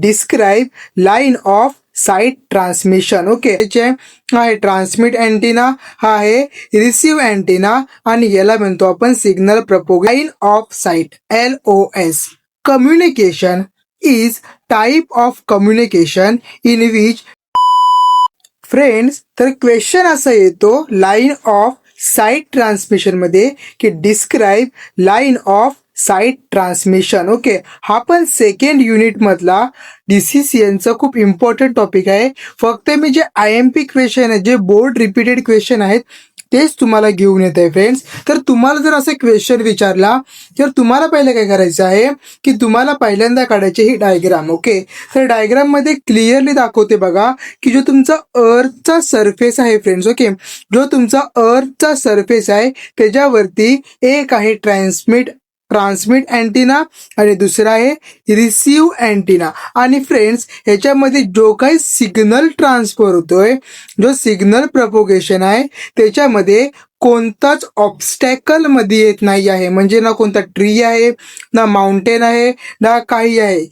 Describe line of site transmission. Okay, हा आहे transmit antenna, हा आहे रिसिव्ह अँटिना आणि याला म्हणतो आपण signal propagation. Line of site LOS. Communication is type of communication in which friends. तर क्वेश्चन असा येतो लाईन ऑफ साईट ट्रान्समिशन मध्ये की describe line of site transmission. Okay, हा पण सेकंड युनिट मधला DCCNचा खूप इम्पॉर्टंट टॉपिक आहे. फक्त मी जे IMP क्वेश्चन आहे, जे बोर्ड रिपीटेड क्वेश्चन आहेत तेच तुम्हाला घेऊन येत आहे फ्रेंड्स. तर तुम्हाला जर असा क्वेश्चन विचारला तर तुम्हाला पहिले काय करायचं आहे की तुम्हाला पहिल्यांदा काढायची ही डायग्राम. ओके, तर डायग्राम मध्ये क्लिअरली दाखवते बघा की जो तुमचा अर्थचा सरफेस आहे फ्रेंड्स. ओके, जो तुमचा अर्थचा सरफेस आहे त्याच्यावरती एक आहे ट्रान्समिट अँटिना आणि दुसरा आहे रिसिव्ह अँटिना. आणि फ्रेंड्स ह्याच्यामध्ये जो काही सिग्नल ट्रान्सफर होतोय, जो सिग्नल प्रपोगेशन आहे त्याच्यामध्ये कोणताच ऑब्स्टॅकल मध्ये येत नाही आहे. म्हणजे ना कोणता ट्री आहे, ना माउंटेन आहे, ना काही आहे.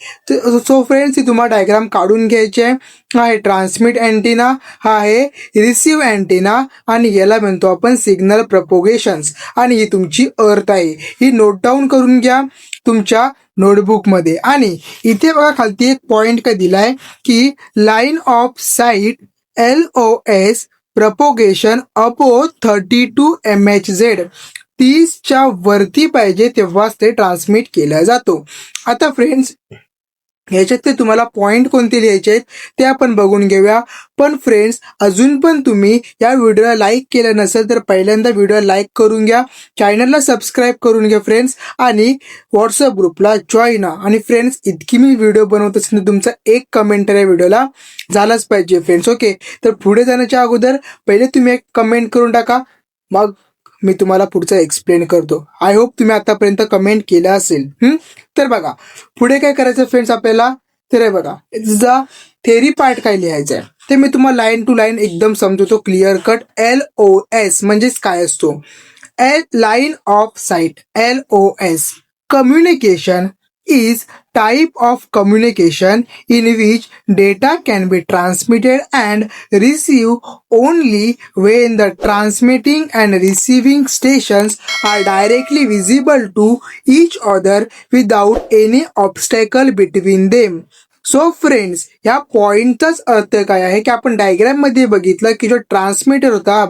सो फ्रेंड्स ही तुम्हाला डायग्राम काढून घ्यायची आहे. हा आहे ट्रान्समिट अँटिना, हा आहे रिसिव्ह अँटिना आणि याला म्हणतो आपण सिग्नल प्रपोगेशन्स. आणि ही तुमची अर्थ आहे, ही नोट डाऊन करून घ्या तुमच्या नोटबुकमध्ये. आणि इथे बघा खालती एक पॉइंट काय दिलाय की line of site LOS propagation above 32 MHz. 30च्या वरती पाहिजे तेव्हाच ते ट्रान्समिट केला जातो. आता फ्रेंड्स याच्यात ते तुम्हाला पॉइंट कोणते लिहायचे आहेत ते आपण बघून घेऊया. पण फ्रेंड्स अजून पण तुम्ही या व्हिडिओला लाईक केलं नसेल तर पहिल्यांदा व्हिडिओला लाईक करून घ्या, चॅनलला सबस्क्राईब करून घ्या फ्रेंड्स आणि व्हॉट्सअप ग्रुपला जॉईन. आणि फ्रेंड्स इतकी मी व्हिडिओ बनवत असेल तर तुमचा एक कमेंट या व्हिडिओला झालाच पाहिजे फ्रेंड्स. ओके, तर पुढे जाण्याच्या अगोदर पहिले तुम्ही एक कमेंट करून टाका, मग मी तुम्हाला पुढचं एक्सप्लेन करतो. आय होप तुम्ही आतापर्यंत कमेंट केलं असेल. तर बघा पुढे काय करायचं फ्रेंड्स आपल्याला, तर हे बघा जा थेरी पार्ट काय लिहायचं आहे ते मी तुम्हाला लाईन टू लाईन एकदम समजवतो क्लिअर कट. LOS म्हणजेच काय असतो, line of site LOS. Communication is type of communication in which data can be transmitted and received only when the transmitting and receiving stations are directly visible to each other without any obstacle between them. So friends ह्या पॉइंटचाच अर्थ काय आहे की आपण diagram मध्ये बघितलं की जो ट्रान्समीटर होता, हा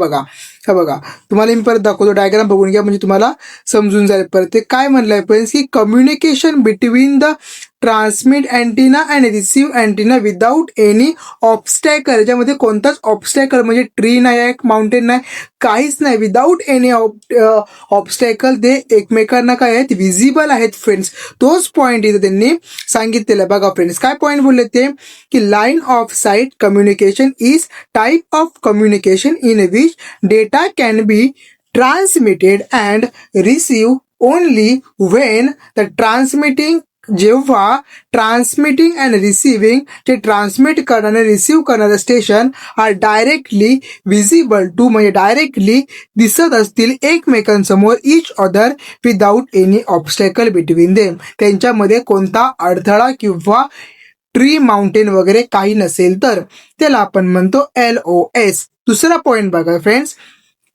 बघा तुम्हाला मी परत दाखवतो, डायग्राम बघून घ्या म्हणजे तुम्हाला समजून जाईल परत. ते काय म्हणलंय फ्रेंड्स की communication between the transmit antenna and receive antenna without any obstacle. याच्यामध्ये कोणताच ऑब्स्टॅकल म्हणजे ट्री नाही आहे, माउंटेन नाही, काहीच नाही. विदाउट एनी ऑब्स्टॅकल ते एकमेकांना काय आहेत, विजिबल आहेत फ्रेंड्स. तोच पॉइंट इथे त्यांनी सांगितलेला बघा फ्रेंड्स. काय पॉइंट बोलले ते की line of sight communication is type of communication in which data can be transmitted and receive only when the transmitting, जेव्हा ट्रान्समिटिंग अँड रिसिव्हिंग, जे ट्रान्समिट करणारे रिसिव्ह करणारे station are directly visible to, म्हणजे directly दिसत असतील एकमेकांसमोर, each other without any obstacle between them. त्यांच्यामध्ये कोणता अडथळा किंवा ट्री, माउंटेन वगैरे काही नसेल तर त्याला आपण म्हणतो LOS. दुसरा पॉइंट बघा फ्रेंड्स,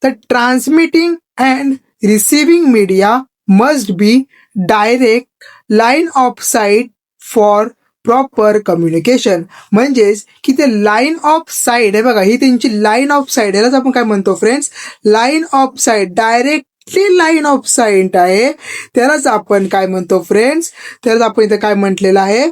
तर transmitting and receiving media must be direct line of site for proper communication. म्हणजेच की ते लाईन ऑफ साईट आहे बघा, ही त्यांची लाईन ऑफ साईट, यालाच आपण काय म्हणतो friends, line of site, directly line of site आहे, त्यालाच आपण काय म्हणतो फ्रेंड्स, त्यालाच आपण इथे काय म्हटलेलं आहे,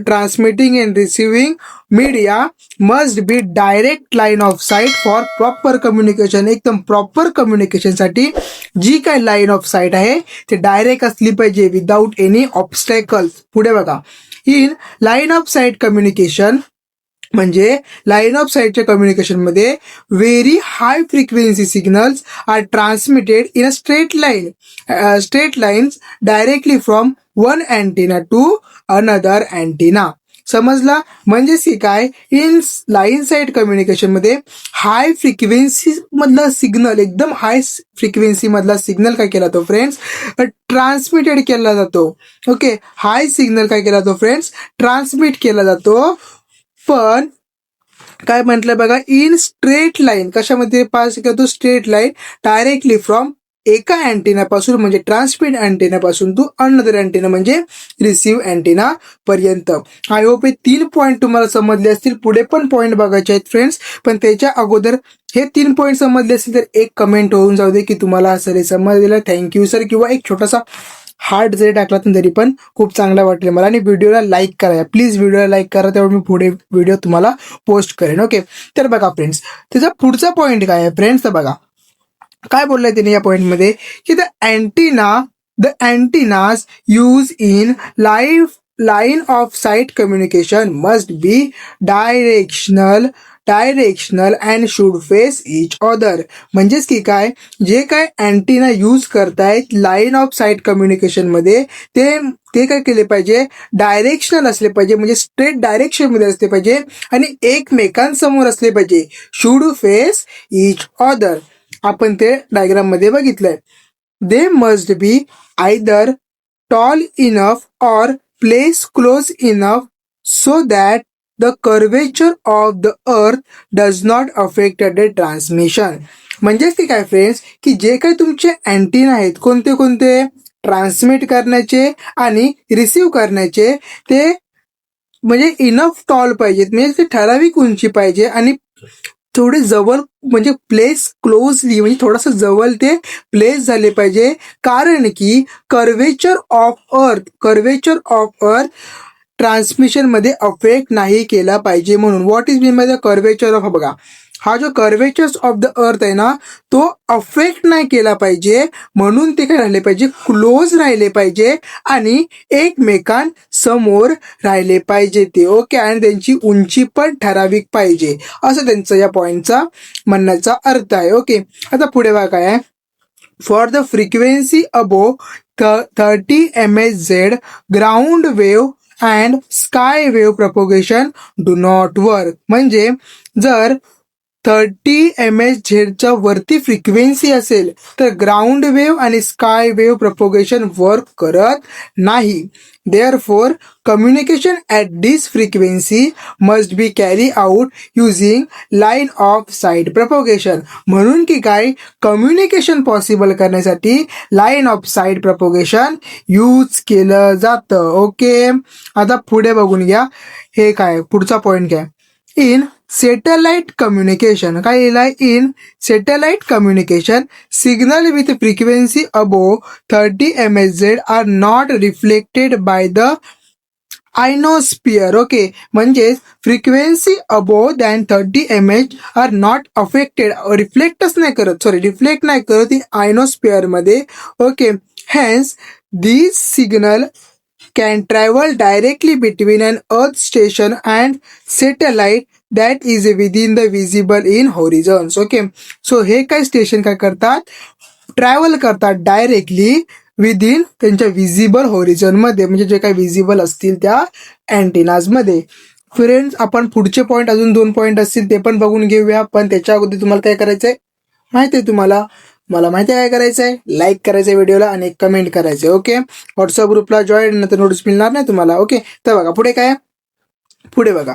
transmitting and receiving media must be direct line of site for proper communication. एकदम प्रॉपर कम्युनिकेशनसाठी जी काय लाईन ऑफ साईट आहे ते डायरेक्ट असली पाहिजे विदाउट एनी ऑब्स्टॅकल्स. पुढे बघा, in line of sight communication म्हणजे लाईन ऑफ साईटच्या कम्युनिकेशन मध्ये very high frequency signals are transmitted in a straight lines directly from one antenna to another antenna. समजला? म्हणजेच की काय, इन लाईन साईड कम्युनिकेशन मध्ये हाय फ्रिक्वेन्सी मधला signal, एकदम हाय फ्रिक्वेन्सी मधला सिग्नल काय केला जातो फ्रेंड्स, ट्रान्समिटेड केला जातो. ओके, हाय सिग्नल काय केला जातो फ्रेंड्स, ट्रान्समिट केला जातो. पण काय म्हटलं बघा, इन स्ट्रेट लाईन, कशामध्ये पास करतो, स्ट्रेट लाईन, डायरेक्टली फ्रॉम एका अँटेना पासून म्हणजे ट्रान्समिट अँटेना पासून टू अनदर अँटेना म्हणजे रिसिव्ह अँटेना पर्यंत. आय होप हे 3 पॉईंट तुम्हाला समजले असतील. पुढे पण पॉईंट बघायचे आहेत फ्रेंड्स, पण त्याच्या अगोदर हे 3 पॉईंट समजले असतील तर एक कमेंट होऊन जाऊ दे की तुम्हाला सर हे समजलेलं, थँक्यू सर, किंवा एक छोटासा हार्ट जरी टाकला तरी पण खूप चांगला वाटेल मला. आणि व्हिडिओला लाईक करा प्लीज, व्हिडिओला लाईक करा, तेव्हा मी पुढे व्हिडिओ तुम्हाला पोस्ट करेन. ओके, तर बघा फ्रेंड्स, त्याचा पुढचा पॉईंट काय आहे फ्रेंड्स, तर बघा काय बोललाय त्याने या पॉइंटमध्ये की the antennas use in line of sight communication must be directional and should face each other. म्हणजेच की काय, जे काय अँटिना यूज करतायत लाईन ऑफ साईट कम्युनिकेशन मध्ये ते काय केले पाहिजे, डायरेक्शनल असले पाहिजे, म्हणजे स्ट्रेट डायरेक्शन मध्ये असले पाहिजे आणि एकमेकांसमोर असले पाहिजे. शुड फेस इच अदर, आपण ते डायग्राम मध्ये बघितलंय. They must be either tall enough or place close enough so that the curvature of the earth does not affect the transmission. म्हणजेच ते काय फ्रेंड्स, की जे काही तुमचे अँटीना आहेत, कोणते ट्रान्समिट करण्याचे आणि रिसीव्ह करण्याचे, ते म्हणजे इनफ टॉल पाहिजेत, म्हणजे ते ठराविक उंची पाहिजे आणि थोडे जवळ, म्हणजे प्लेस क्लोजली, म्हणजे थोडासा जवळ ते प्लेस झाले पाहिजे. कारण की कर्वेचर ऑफ अर्थ ट्रान्समिशन मध्ये अफेक्ट नाही केला पाहिजे म्हणून. What is mean by the curvature of, बघा हा जो कर्वेचर ऑफ द अर्थ आहे ना, तो अफेक्ट नाही केला पाहिजे म्हणून ते काय राहिले पाहिजे, क्लोज राहिले पाहिजे आणि एकमेकांसमोर राहिले पाहिजे ते. ओके, आणि त्यांची उंची पण ठराविक पाहिजे, असं त्यांचं या पॉइंटचा म्हणण्याचा अर्थ आहे. ओके, आता पुढे बघा काय आहे, for the frequency above 30 MHz ground wave and sky wave propagation do not work. म्हणजे जर 30 MHz वरती फ्रिक्वेन्सी असेल तर ग्राउंड वेव्ह आणि स्काय वेव्ह प्रपोगेशन वर्क करत नाही. Therefore communication at this frequency must be carry out using line of site propagation. म्हणून की काय, कम्युनिकेशन पॉसिबल करण्यासाठी line of site propagation use केलं जातं. ओके, आता पुढे बघून घ्या, हे काय पुढचा पॉईंट काय, इन सॅटेलाइट कम्युनिकेशन. काय लिहिलंय, in satellite communication signal with frequency above 30 MHz are not reflected by the ionosphere. Okay, म्हणजेच frequency above than 30 MHz are not affected, reflect नाही करत इन आयनोस्फिअर मध्ये. Okay, hence this signal can travel directly between an earth station and satellite that is within the visible in horizons. Okay, so हे काय station काय करतात, travel करतात directly within त्यांच्या visible होरिझन मध्ये, म्हणजे जे काही विजिबल असतील त्या अँटेनाज मध्ये. फ्रेंड्स, आपण पुढचे पॉईंट, अजून 2 पॉईंट असतील ते पण बघून घेऊया. पण त्याच्या अगोदर तुम्हाला काय करायचंय माहिती आहे, मला माहिती आहे काय करायचं आहे, लाईक करायचं आहे व्हिडिओला आणि कमेंट करायचं. ओके, व्हॉट्सअप ग्रुपला जॉईन, नंतर नोटीस मिळणार नाही तुम्हाला. ओके, तर बघा पुढे काय, पुढे बघा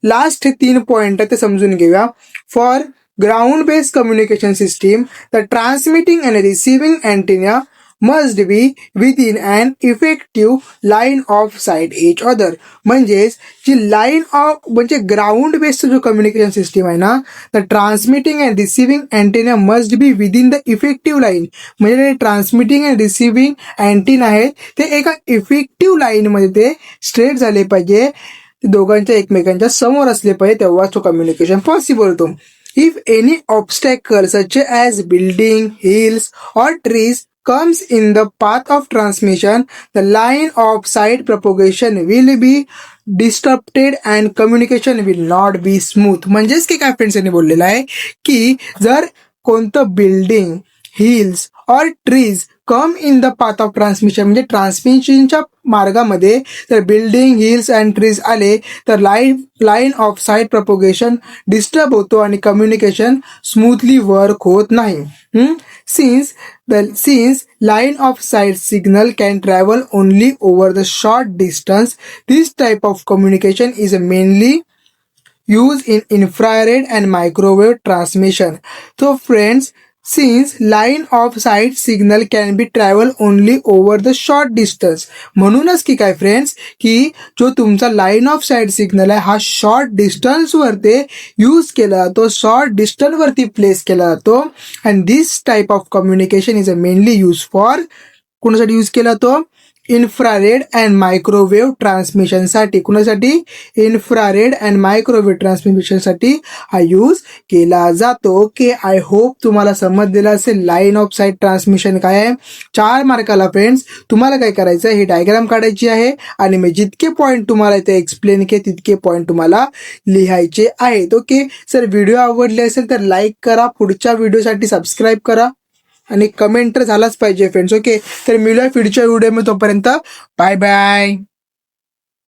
लास्ट 3 पॉईंट ते समजून घेऊया. For ground based communication system the transmitting and receiving antenna must be within and effective line of site each other. म्हणजेच जी लाईन ऑफ, म्हणजे ग्राउंड बेस्ड जो कम्युनिकेशन सिस्टीम आहे ना, the transmitting and receiving antenna must be within the effective line. म्हणजे transmitting and receiving antenna आहेत ते एका effective लाईनमध्ये ते स्ट्रेट झाले पाहिजे, दोघांच्या एकमेकांच्या समोर असले पाहिजे, तेव्हाच तो कम्युनिकेशन पॉसिबल होतो. If any obstacle such as building, hills or trees comes in the path of transmission, the line of sight propagation will be disrupted and communication will not be smooth. म्हणजेच की काय friends यांनी बोललेलं आहे की जर कोणतं बिल्डिंग, हिल्स और trees come in the path of transmission म्हणजे ट्रान्समिशनच्या मार्गामध्ये जर बिल्डिंग हिल्स अँड ट्रीज आले तर line of site propagation disturb होतो आणि कम्युनिकेशन स्मूथली वर्क होत नाही. Since line of sight signal can travel only over the short distance, this type of communication is mainly used in infrared and microwave transmission. So friends, since line of sight signal can be travel only over the short distance, म्हणूनच की काय friends की जो तुमचा line of site signal आहे हा short डिस्टन्सवर ते use केला जातो, शॉर्ट डिस्टन्सवरती प्लेस केला जातो. And this type of communication is a mainly use for कोणासाठी यूज केला तो इन्फ्रारेड अँड मायक्रोवेव्ह ट्रान्समिशनसाठी. कुणासाठी? इन्फ्रारेड अँड मायक्रोवेव्ह ट्रान्समिशनसाठी हा यूज केला जातो. ओके, आय होप तुम्हाला समजलेलं असेल लाईन ऑफ साईट ट्रान्समिशन काय आहे. 4 मार्काला फ्रेंड्स तुम्हाला काय करायचं आहे, ही डायग्राम काढायची आहे आणि मी जितके पॉईंट तुम्हाला इथे एक्सप्लेन केले तितके पॉईंट तुम्हाला लिहायचे आहेत. ओके सर, व्हिडिओ आवडले असेल तर लाईक करा, पुढच्या व्हिडिओसाठी सबस्क्राईब करा आणि कमेंट तर झालाच पाहिजे फ्रेंड्स. ओके, तर मिळूया पुढच्या व्हिडिओमध्ये. तोपर्यंत बाय बाय.